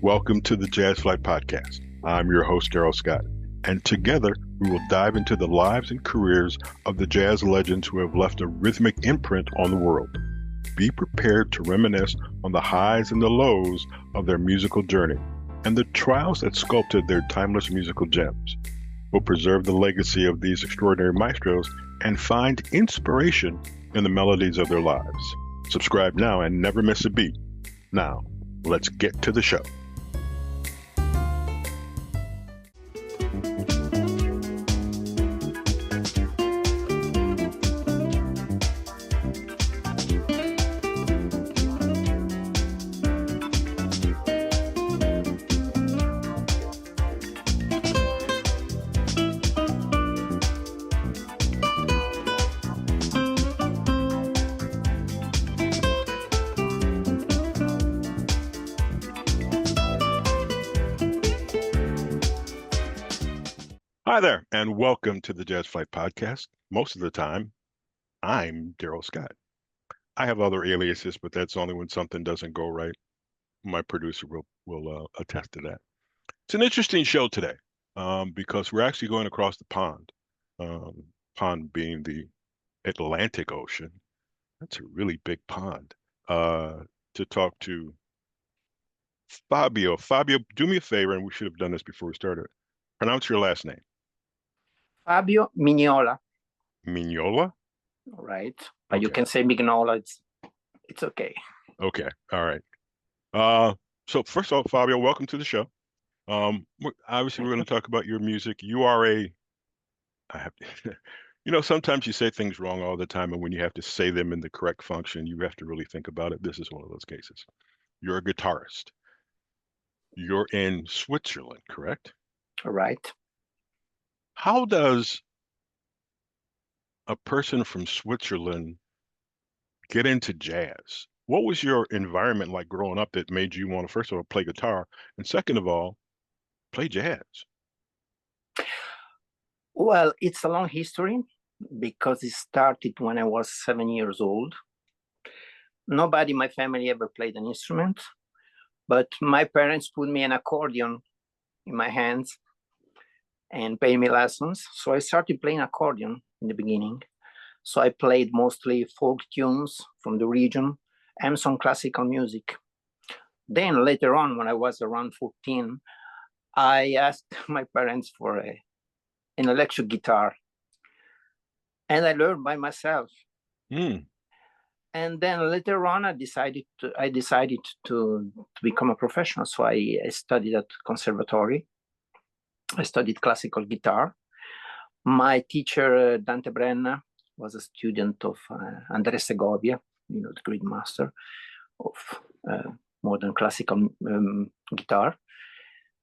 Welcome to the Jazz Flyte Podcast. I'm your host, Darrell Scott, and together we will dive into the lives and careers of the jazz legends who have left a rhythmic imprint on the world. Be prepared to reminisce on the highs and the lows of their musical journey and the trials that sculpted their timeless musical gems. We'll preserve the legacy of these extraordinary maestros and find inspiration in the melodies of their lives. Subscribe now and never miss a beat. Now, let's get to the show. Hi there, and welcome to the Jazz Flyte Podcast. Most of the time, I'm Darrell Scott. I have other aliases, but that's only when something doesn't go right. My producer will attest to that. It's an interesting show today because we're actually going across the pond, pond being the Atlantic Ocean. That's a really big pond. To talk to Fabio. Fabio, do me a favor, and we should have done this before we started. Pronounce your last name. Fabio Mignola. Mignola? Right. But Okay. you can say Mignola, it's okay. Okay. All right. So first of all, Fabio, welcome to the show. Obviously we're going to talk about your music. You are sometimes you say things wrong all the time, and when you have to say them in the correct function, you have to really think about it. This is one of those cases. You're a guitarist. You're in Switzerland, correct? Right. How does a person from Switzerland get into jazz? What was your environment like growing up that made you want to, first of all, play guitar, and second of all, play jazz? Well, it's a long history because it started when I was 7 years old. Nobody in my family ever played an instrument, but my parents put me an accordion in my hands and paid me lessons. So I started playing accordion in the beginning. So I played mostly folk tunes from the region and some classical music. Then later on, when I was around 14, I asked my parents for an electric guitar. And I learned by myself. Mm. And then later on, I decided to become a professional. So I studied at conservatory. I studied classical guitar. My teacher, Dante Brenna, was a student of Andrea Segovia, the great master of modern classical guitar.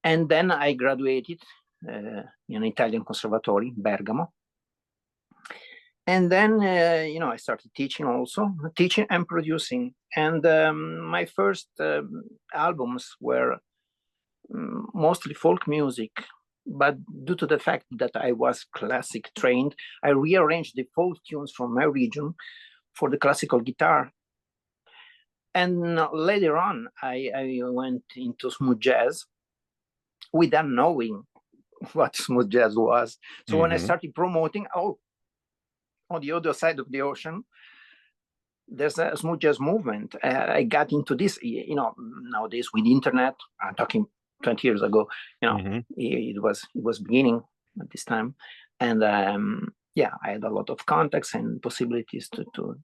And then I graduated in an Italian conservatory, Bergamo. And then, I started teaching and producing. And my first albums were mostly folk music. But due to the fact that I was classic trained, I rearranged the folk tunes from my region for the classical guitar. And later on, I went into smooth jazz without knowing what smooth jazz was. So when I started promoting, on the other side of the ocean, there's a smooth jazz movement. I got into this, nowadays with the internet, I'm talking 20 years ago, it was beginning at this time. And I had a lot of contacts and possibilities to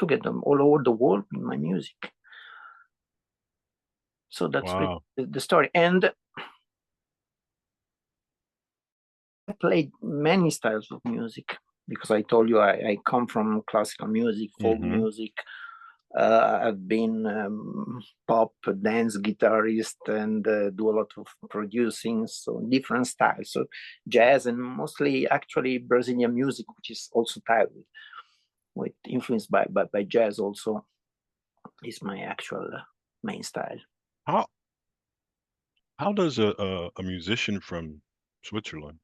get them all over the world in my music. So that's the story. And I played many styles of music because I told you I come from classical music, folk music. I've been pop, dance guitarist, and do a lot of producing, so different styles. So jazz and mostly actually Brazilian music, which is also tied with influenced by jazz also, is my actual main style. How does a musician from Switzerland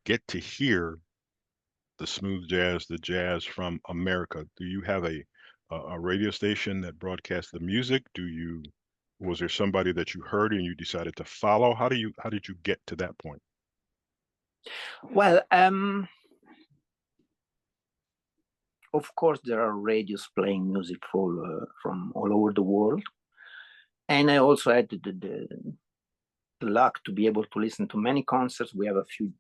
get to hear the smooth jazz, the jazz from America? Do you have a radio station that broadcasts the music? Do you Was there somebody that you heard and you decided to follow? How did you get to that point? Well, of course, there are radios playing music from all over the world. And I also had the luck to be able to listen to many concerts. We have a few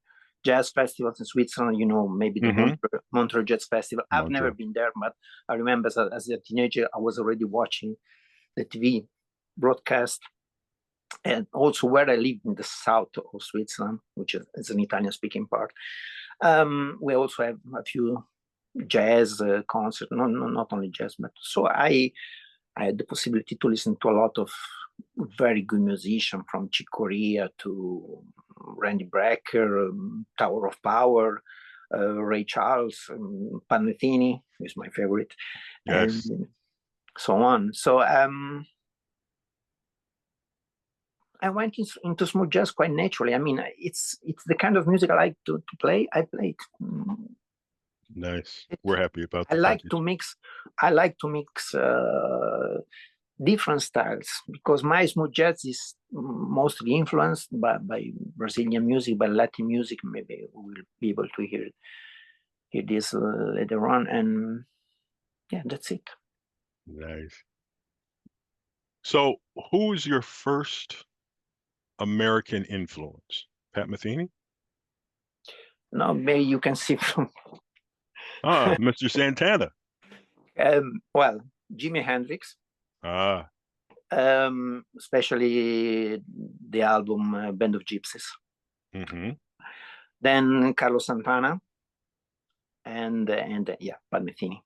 jazz festivals in Switzerland, maybe the Montreux Jazz Festival. I've never been there, but I remember as a teenager, I was already watching the TV broadcast. And also where I lived in the south of Switzerland, which is an Italian-speaking part, we also have a few jazz concerts, not only jazz, but so I had the possibility to listen to a lot of very good musicians, from Chick Corea to Randy Brecker, Tower of Power, Ray Charles, Pat Metheny, who is my favorite, yes. and so on. So I went into smooth jazz quite naturally. I mean, it's the kind of music I like to play. I play it. Nice. We're happy about that. I like to mix different styles, because my smooth jazz is mostly influenced by Brazilian music, by Latin music. Maybe we'll be able to hear this later on. And yeah, that's it. Nice. So who was your first American influence? Pat Metheny? No, maybe you can see from Mr. Santana. Well, Jimi Hendrix. Especially the album Band of Gypsies. Then Carlos Santana, and yeah, Pat Metheny.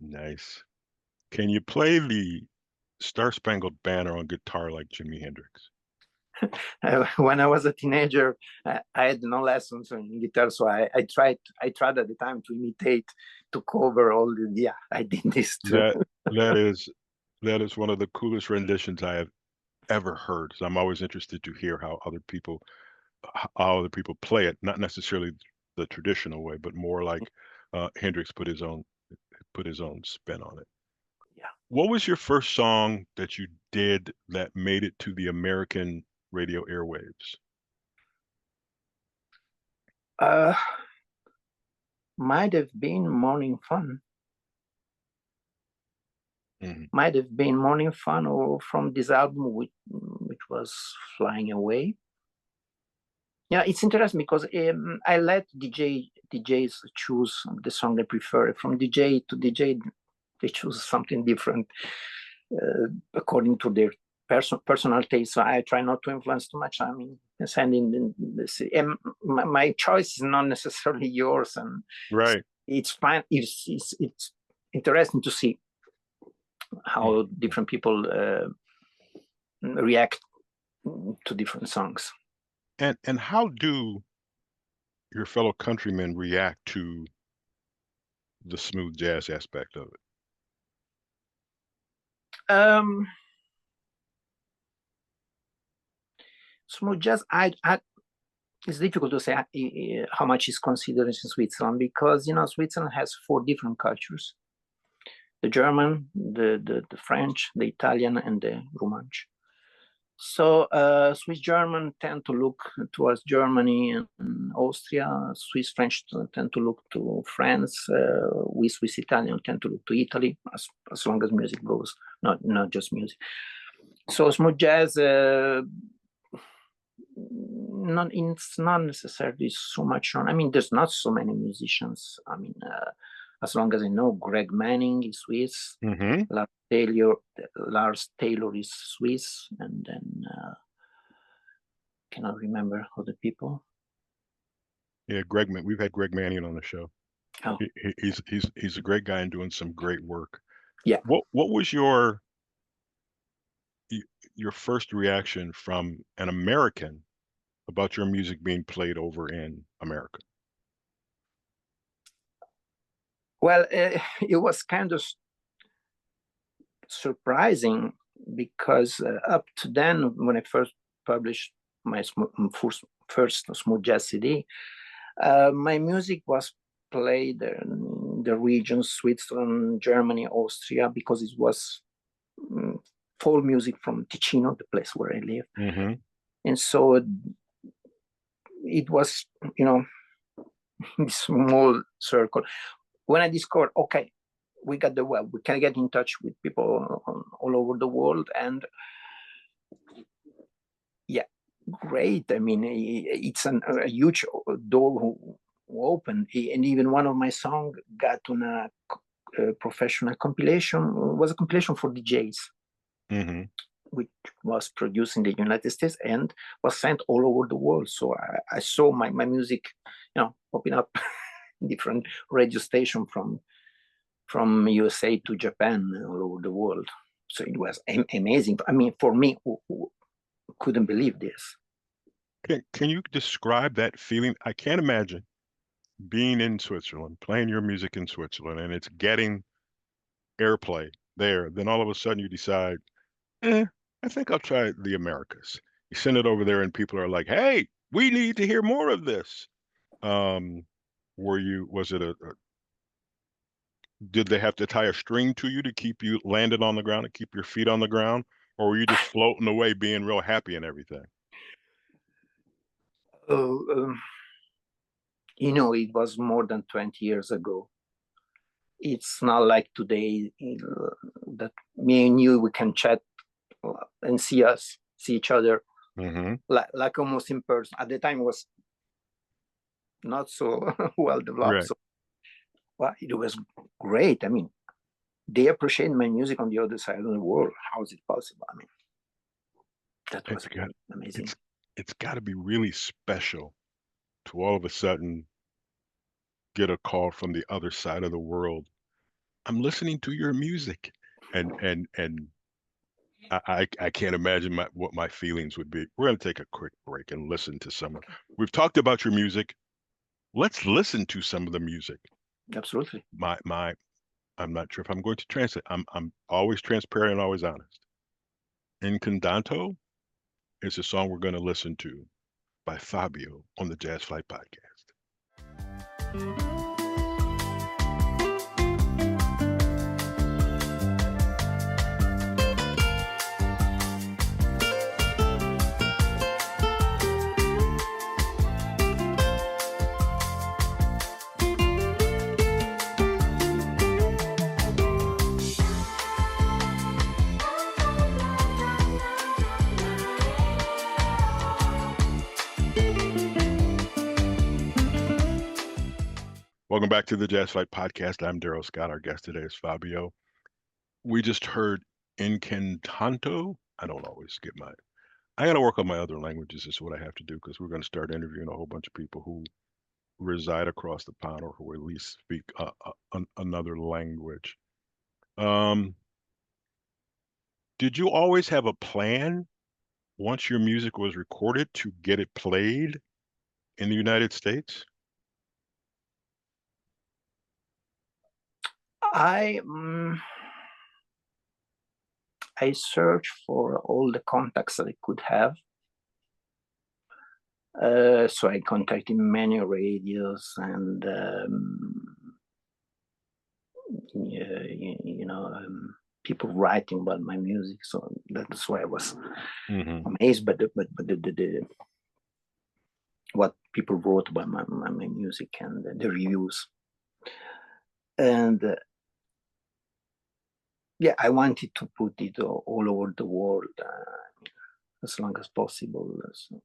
Nice. Can you play the Star Spangled Banner on guitar like Jimi Hendrix? When I was a teenager, I had no lessons in guitar, so I tried at the time to imitate, to cover all the. Yeah, I did this too. That is one of the coolest renditions I have ever heard. So I'm always interested to hear how other people play it, not necessarily the traditional way, but more like Hendrix put his own spin on it. Yeah. What was your first song that you did that made it to the American radio airwaves? Might have been Morning Fun. Might have been Morning Fun, or from this album which was Flying Away. Yeah, it's interesting because I let DJs choose the song they prefer. From DJ to DJ, they choose something different according to their personal taste. So I try not to influence too much. I mean, sending my choice is not necessarily yours, and right. It's fine. It's interesting to see how different people react to different songs. And how do your fellow countrymen react to the smooth jazz aspect of it? Smooth jazz, it's difficult to say how much is considered in Switzerland, because Switzerland has 4 different cultures: the German, the French, the Italian, and the Romansh. So Swiss German tend to look towards Germany and Austria. Swiss French tend to look to France. We Swiss Italian tend to look to Italy, as long as music goes, not just music. So smooth jazz, it's not necessarily so much on. I mean, there's not so many musicians. I mean, as long as I know, Greg Manning is Swiss. Lars Taylor is Swiss, and then cannot remember other people. Yeah, we've had Greg Manning on the show. Oh. He's a great guy and doing some great work. Yeah. What was your first reaction from an American about your music being played over in America? Well, it was kind of surprising, because up to then, when I first published my first smooth jazz CD, my music was played in the regions Switzerland, Germany, Austria, because it was folk music from Ticino, the place where I live. Mm-hmm. And so it was, this small circle. When I discovered, okay, we got the web, we can get in touch with people all over the world, and yeah, great. I mean, it's a huge door who opened, and even one of my songs got on a professional compilation. It was a compilation for DJs, Mm-hmm. which was produced in the United States and was sent all over the world. So I saw my music, popping up different radio station from USA to Japan, all over the world. So it was amazing. I mean, for me, who couldn't believe this. Can you describe that feeling? I can't imagine being in Switzerland, playing your music in Switzerland, and it's getting airplay there. Then all of a sudden you decide, I think I'll try the Americas. You send it over there and people are like, hey, we need to hear more of this. Did they have to tie a string to you to keep you landed on the ground, to keep your feet on the ground? Or were you just floating away being real happy and everything? It was more than 20 years ago. It's not like today that me and you, we can chat and see each other, mm-hmm. like almost in person. At the time, it was not so well developed. Right. So, well, it was great. I mean, they appreciate my music on the other side of the world. How is it possible? I mean, that was amazing. It's got to be really special to all of a sudden get a call from the other side of the world. I'm listening to your music, and I can't imagine what my feelings would be. We're going to take a quick break and listen to some. We've talked about your music. Let's listen to some of the music. Absolutely. I'm not sure if I'm going to translate. I'm always transparent and always honest. Incantato is a song we're going to listen to by Fabio on the Jazz Flyte Podcast. Welcome back to the Jazz Flyte Podcast. I'm Darrell Scott. Our guest today is Fabio. We just heard Incantato. I don't always get I got to work on my other languages. Is what I have to do, because we're going to start interviewing a whole bunch of people who reside across the pond or who at least speak another language. Did you always have a plan once your music was recorded to get it played in the United States? I searched for all the contacts that I could have. So I contacted many radios and people writing about my music. So that's why I was amazed by the what people wrote about my music and the reviews. And I wanted to put it all over the world as long as possible. So,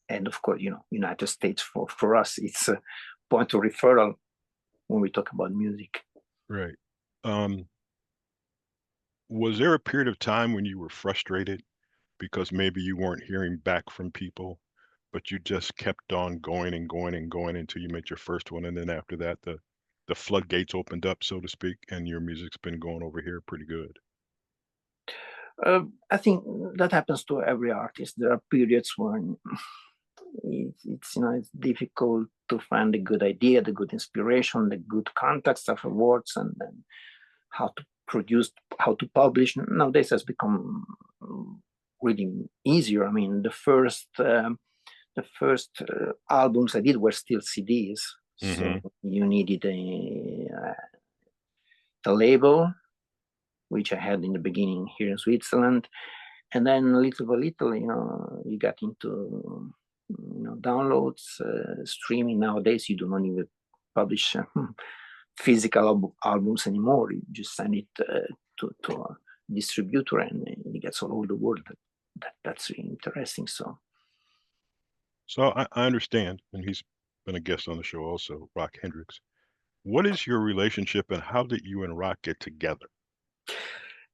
and of course, United States for us, it's a point of referral when we talk about music. Right. Was there a period of time when you were frustrated because maybe you weren't hearing back from people, but you just kept on going and going and going until you made your first one, and then after that, the floodgates opened up, so to speak, and your music's been going over here pretty good? I think that happens to every artist. There are periods when it's difficult to find a good idea, the good inspiration, the good context afterwards, and then how to produce, how to publish. Nowadays has become really easier. I mean, the first albums I did were still CDs, so you needed a label, which I had in the beginning here in Switzerland. And then little by little, you got into downloads, streaming. Nowadays, you do not even publish physical albums anymore. You just send it to a distributor, and it gets all over the world. That's really interesting. So I understand, and he's been a guest on the show also, Rock Hendricks. What is your relationship, and how did you and Rock get together?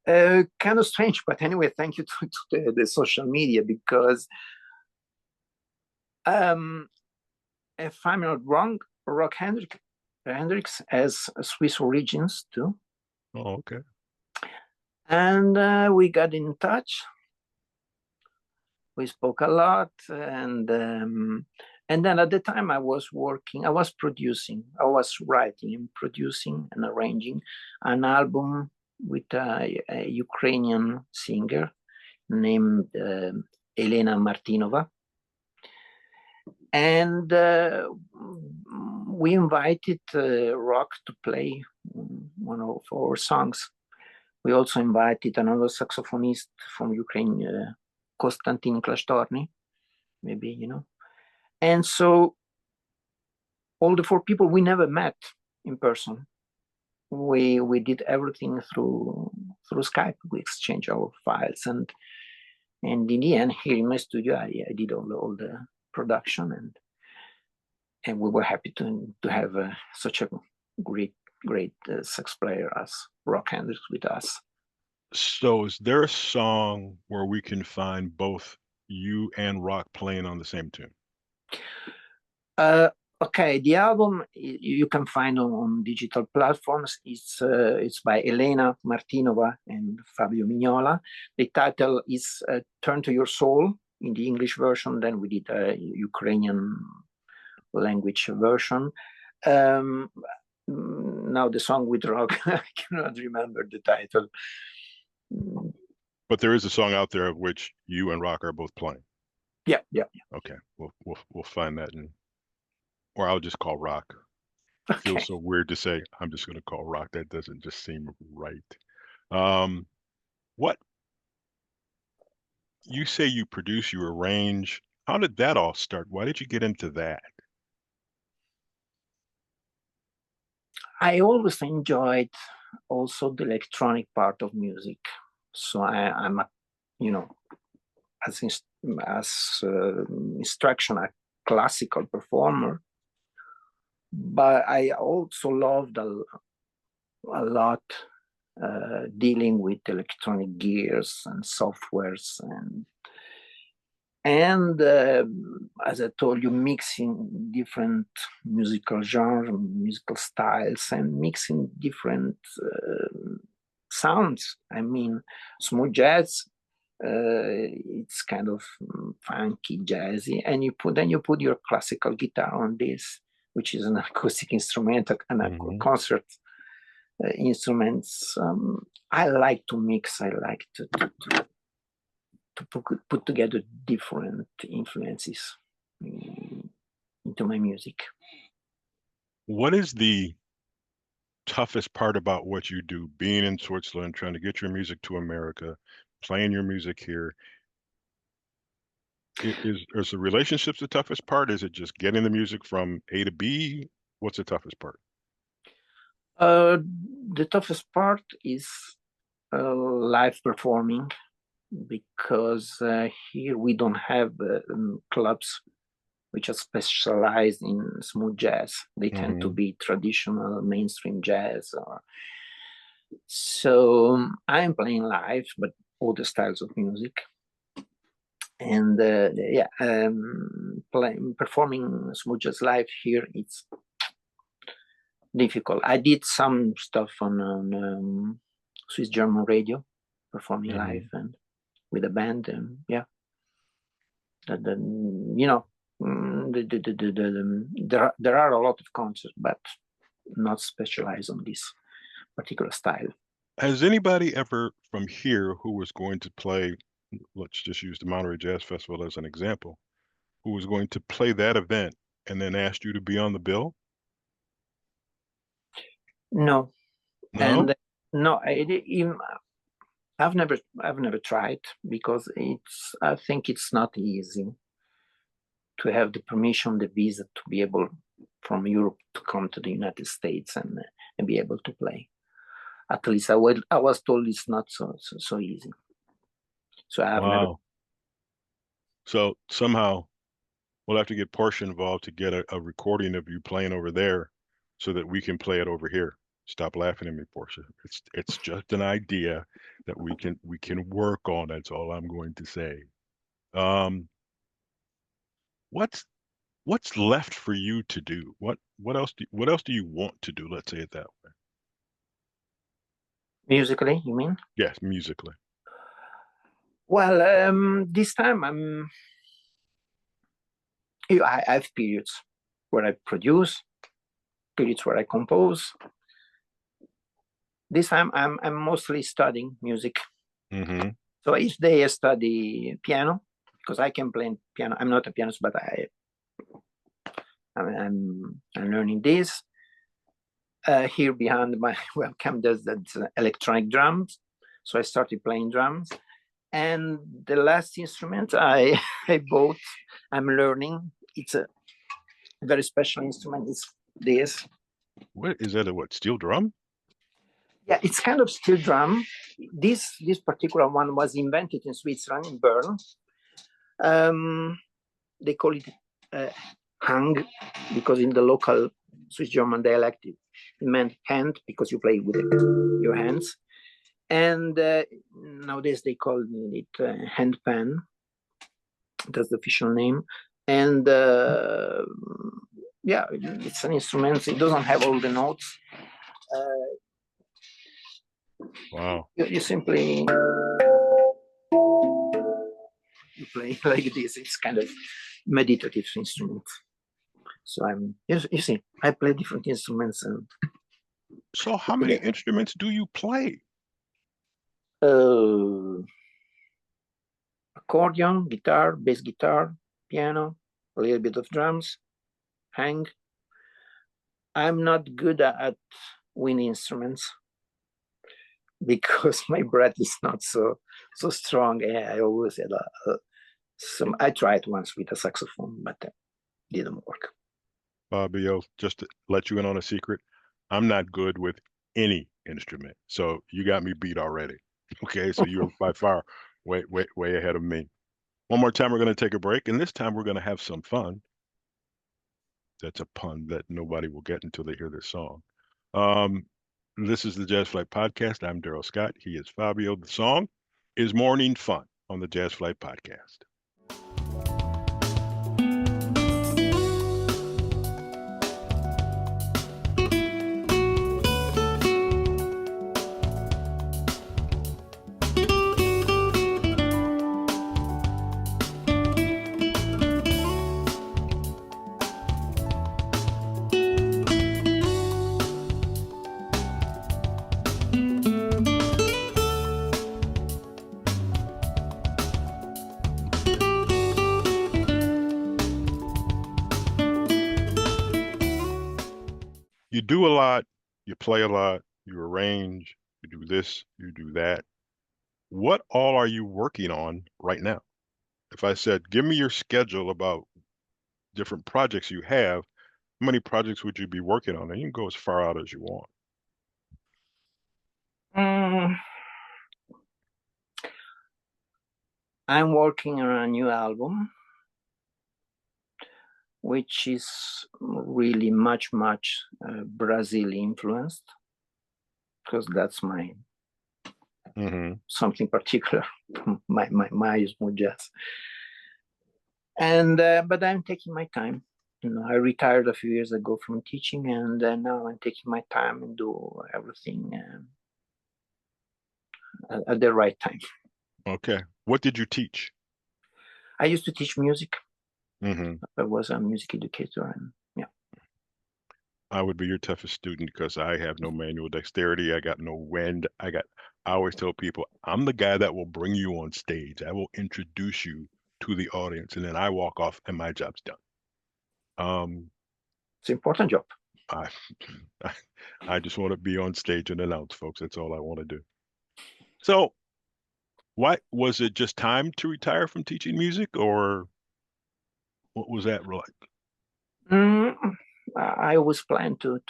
Kind of strange, but anyway, thank you to the social media, because if I'm not wrong, Rock Hendricks has Swiss origins too. Oh, okay. And we got in touch. We spoke a lot, and then at the time I was writing, I was writing and producing and arranging an album with a Ukrainian singer named Elena Martynova. And we invited Rock to play one of our songs. We also invited another saxophonist from Ukraine, Konstantin Klasztorny, maybe, And so all the four people, we never met in person. We did everything through Skype. We exchanged our files, and in the end, here in my studio, I did all the production, and we were happy to have such a great sax player as Rock Hendricks with us. So is there a song where we can find both you and Rock playing on the same tune? Okay, the album you can find on digital platforms. It's by Elena Martynova and Fabio Mignola. The title is Turn to Your Soul in the English version. Then we did a Ukrainian language version. Now the song with Rock, I cannot remember the title. But there is a song out there of which you and Rock are both playing. Yeah. Okay, we'll find that or I'll just call Rock. Okay. It feels so weird to say I'm just going to call Rock. That doesn't just seem right. What you say you produce, you arrange. How did that all start? Why did you get into that? I always enjoyed also the electronic part of music. So I'm as instruction, a classical performer, but I also loved a lot dealing with electronic gears and softwares, and as I told you, mixing different musical genres, musical styles, and mixing different sounds. I mean, smooth jazz, it's kind of funky, jazzy, and you put your classical guitar on this, which is an acoustic instrument and concert instruments. I like to mix. I like to put together different influences into my music. What is the toughest part about what you do, being in Switzerland, trying to get your music to America, playing your music here? Is the relationships the toughest part? Is it just getting the music from A to B? What's the toughest part? The toughest part is live performing, because here we don't have clubs which are specialized in smooth jazz. They tend to be traditional mainstream jazz. So I'm playing live, but all the styles of music. And performing smooth jazz live here, it's difficult. I did some stuff on Swiss German radio, performing live and with a band, and there are a lot of concerts, but not specialized on this particular style. Has anybody ever from here who was going to play, let's just use the Monterey Jazz Festival as an example, who was going to play that event and then asked you to be on the bill? No. And no, I've never tried because I think it's not easy to have the permission, the visa to be able from Europe to come to the United States and be able to play. At least I was told it's not so easy. So I have never. So somehow we'll have to get Portia involved to get a recording of you playing over there so that we can play it over here. Stop laughing at me, Portia. It's just an idea that we can work on. That's all I'm going to say. What's left for you to do? What else do you want to do? Let's say it that way. Musically, you mean? Yes, musically. Well, this time I have periods where I produce, periods where I compose. This time I'm mostly studying music. Mm-hmm. So each day I study piano because I can play piano. I'm not a pianist, but I'm learning this. Here behind my webcam, there's electronic drums. So I started playing drums. And the last instrument I bought, I'm learning. It's a very special instrument. It's this. What is that? What, steel drum? Yeah, it's kind of steel drum. This particular one was invented in Switzerland, in Bern. They call it hang because in the local Swiss German dialect it meant hand because you play with your hands. And nowadays they call it handpan. That's the official name. And yeah, it's an instrument. It doesn't have all the notes. Wow. You simply you play like this. It's kind of meditative instrument. So you see, I play different instruments. And so how many instruments do you play? Accordion, guitar, bass guitar, piano, a little bit of drums, hang. I'm not good at wind instruments because my breath is not so strong. I always had I tried once with a saxophone, but it didn't work. Fabio, just to let you in on a secret, I'm not good with any instrument. So you got me beat already. Okay, so you're by far way ahead of me. One more time, we're going to take a break, and this time we're going to have some fun. That's a pun that nobody will get until they hear this song. This is the Jazz Flyte Podcast. I'm Darrell Scott. He is Fabio. The song is Morning Fun on the Jazz Flyte Podcast. You do a lot, you play a lot, you arrange, you do this, you do that. What all are you working on right now? If I said, give me your schedule about different projects you have, how many projects would you be working on? And you can go as far out as you want. I'm working on a new album, which is really much Brazil influenced, because that's my something particular, my smooth jazz. And but I'm taking my time. I retired a few years ago from teaching, and now I'm taking my time and do everything at the right time. Okay. What did you teach? I used to teach music. I was a music educator, and yeah. I would be your toughest student because I have no manual dexterity. I got no wind. I always tell people, I'm the guy that will bring you on stage. I will introduce you to the audience, and then I walk off and my job's done. It's an important job. I just want to be on stage and announce, folks. That's all I want to do. So Why was it just time to retire from teaching music, or what was that like? Mm, I always planned to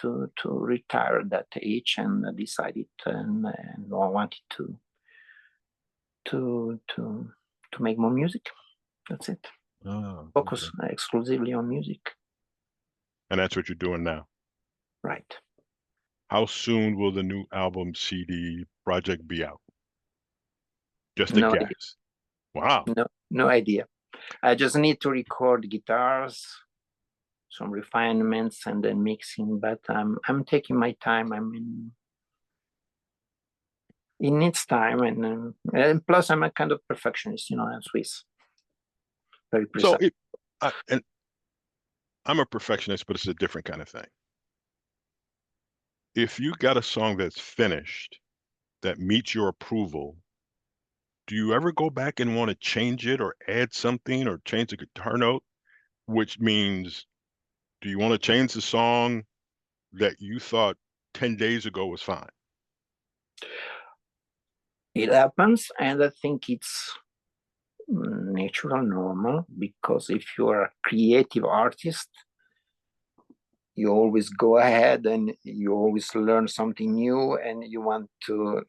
retire at that age, and decided, and I wanted to to to make more music. That's it. Oh, Focus okay. exclusively on music. And that's what you're doing now. Right. How soon will the new album CD project be out? Just a No idea. guess. Wow. No idea. I just need to record guitars, some refinements, and then mixing. But I'm taking my time. It needs time, and plus I'm a kind of perfectionist. I'm Swiss, very So precise. and I'm a perfectionist, but it's a different kind of thing. If you got a song that's finished that meets your approval, do you ever go back and want to change it or add something or change the guitar note? Which means, do you want to change the song that you thought 10 days ago was fine? It happens, and I think it's natural, normal, because if you're a creative artist, you always go ahead and you always learn something new, and you want to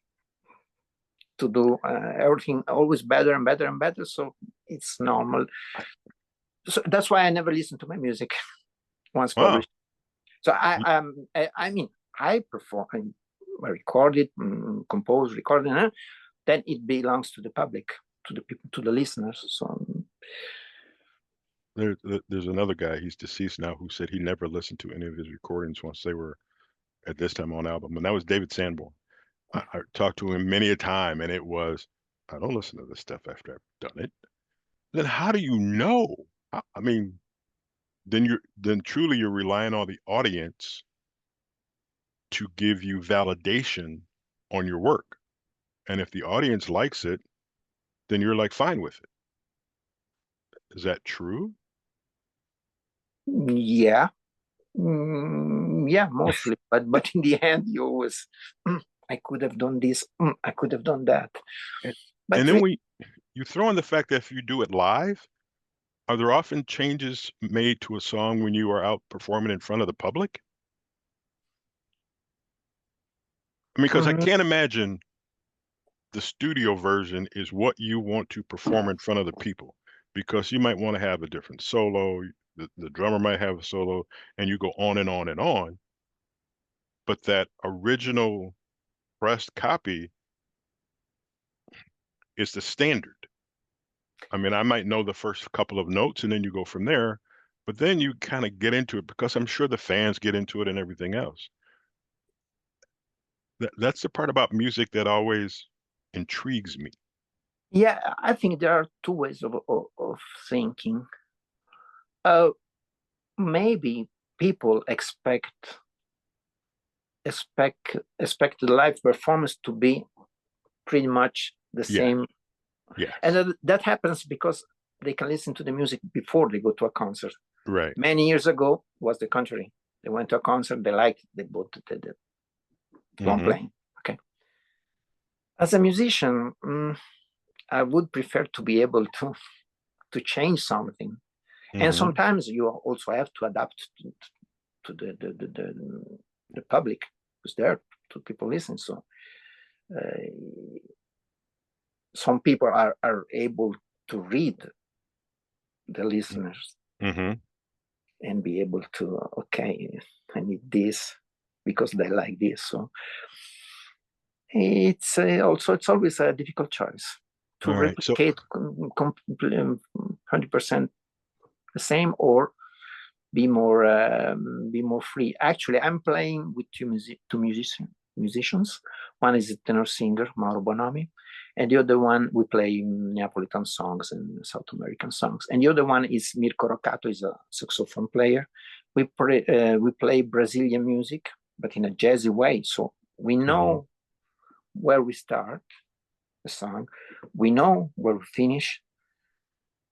do everything always better and better and better. So it's normal. So that's why I never listen to my music once Wow. published. So I mean, I perform, I record it, compose, record it, then it belongs to the public, to the people, to the listeners. So There's another guy, he's deceased now, who said he never listened to any of his recordings once they were at this time on album, and that was David Sanborn. I talked to him many a time, and it was, I don't listen to this stuff after I've done it. Then how do you know? I mean, then truly you're relying on the audience to give you validation on your work. And if the audience likes it, then you're like fine with it. Is that true? yeah, yeah, mostly. But in the end, you always, I could have done this, I could have done that. And, But and then you throw in the fact that if you do it live, are there often changes made to a song when you are out performing in front of the public? I mean, because I mm, can't imagine the studio version is what you want to perform in front of the people, because you might want to have a different solo, the drummer might have a solo, and you go on and on and on. But that original pressed copy is the standard. I mean, I might know the first couple of notes and then you go from there, but then you kind of get into it because I'm sure the fans get into it and everything else. That's the part about music that always intrigues me. yeah, I think there are two ways of thinking. Maybe people expect the live performance to be pretty much the Yeah, same, yes, and that happens because they can listen to the music before they go to a concert. right. Many years ago was the contrary. They went to a concert, they liked it, they bought the long Hmm. playing. Okay. As a musician, I would prefer to be able to change something, and Hmm. sometimes you also have to adapt to the public who's there, to people listen. So some people are able to read the listeners Hmm. and be able to, okay, I need this because they like this. So it's always a difficult choice to All right. So, replicate 100% the same, or be more free. Actually, I'm playing with two musicians. One is a tenor singer, Mauro Bonomi, and the other one, we play Neapolitan songs and South American songs. And the other one is Mirko Roccato, is a saxophone player. We play Brazilian music, but in a jazzy way. So we mhm. know where we start the song, we know where we finish,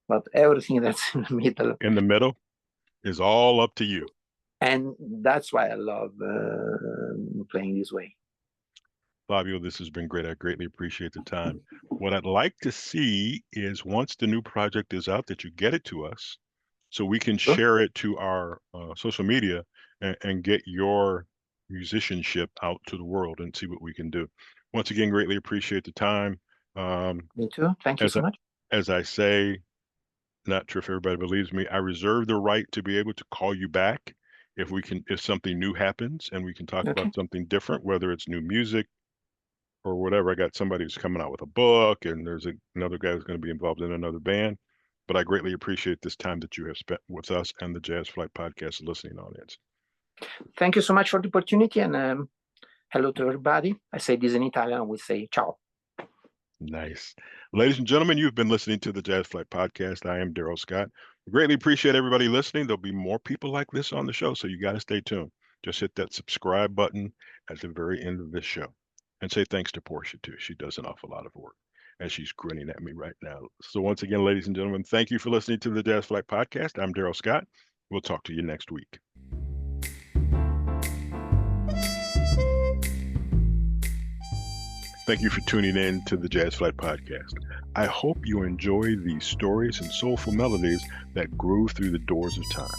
but everything that's in the middle. In the middle is all up to you. And that's why I love playing this way. Fabio, this has been great. I greatly appreciate the time. What I'd like to see is once the new project is out, that you get it to us so we can Sure. share it to our social media and get your musicianship out to the world and see what we can do. Once again, greatly appreciate the time. Me too. Thank you As so I, much. as I say, not sure if everybody believes me, I reserve the right to be able to call you back if something new happens and we can talk Okay. about something different, whether it's new music or whatever. I got somebody who's coming out with a book, and there's another guy who's going to be involved in another band. But I greatly appreciate this time that you have spent with us and the Jazz Flyte Podcast listening audience. Thank you so much for the opportunity, and hello to everybody. I say this in Italian, we say ciao. Nice. Ladies and gentlemen, you've been listening to the Jazz Flyte Podcast. I am Darrell Scott. We greatly appreciate everybody listening. There'll be more people like this on the show, so you got to stay tuned. Just hit that subscribe button at the very end of this show. And say thanks to Portia, too. She does an awful lot of work, as she's grinning at me right now. So once again, ladies and gentlemen, thank you for listening to the Jazz Flyte Podcast. I'm Darrell Scott. We'll talk to you next week. Thank you for tuning in to the Jazz Flyte Podcast. I hope you enjoy these stories and soulful melodies that grew through the doors of time.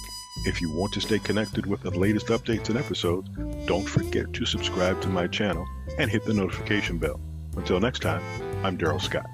If you want to stay connected with the latest updates and episodes, don't forget to subscribe to my channel and hit the notification bell. Until next time, I'm Darrell Scott.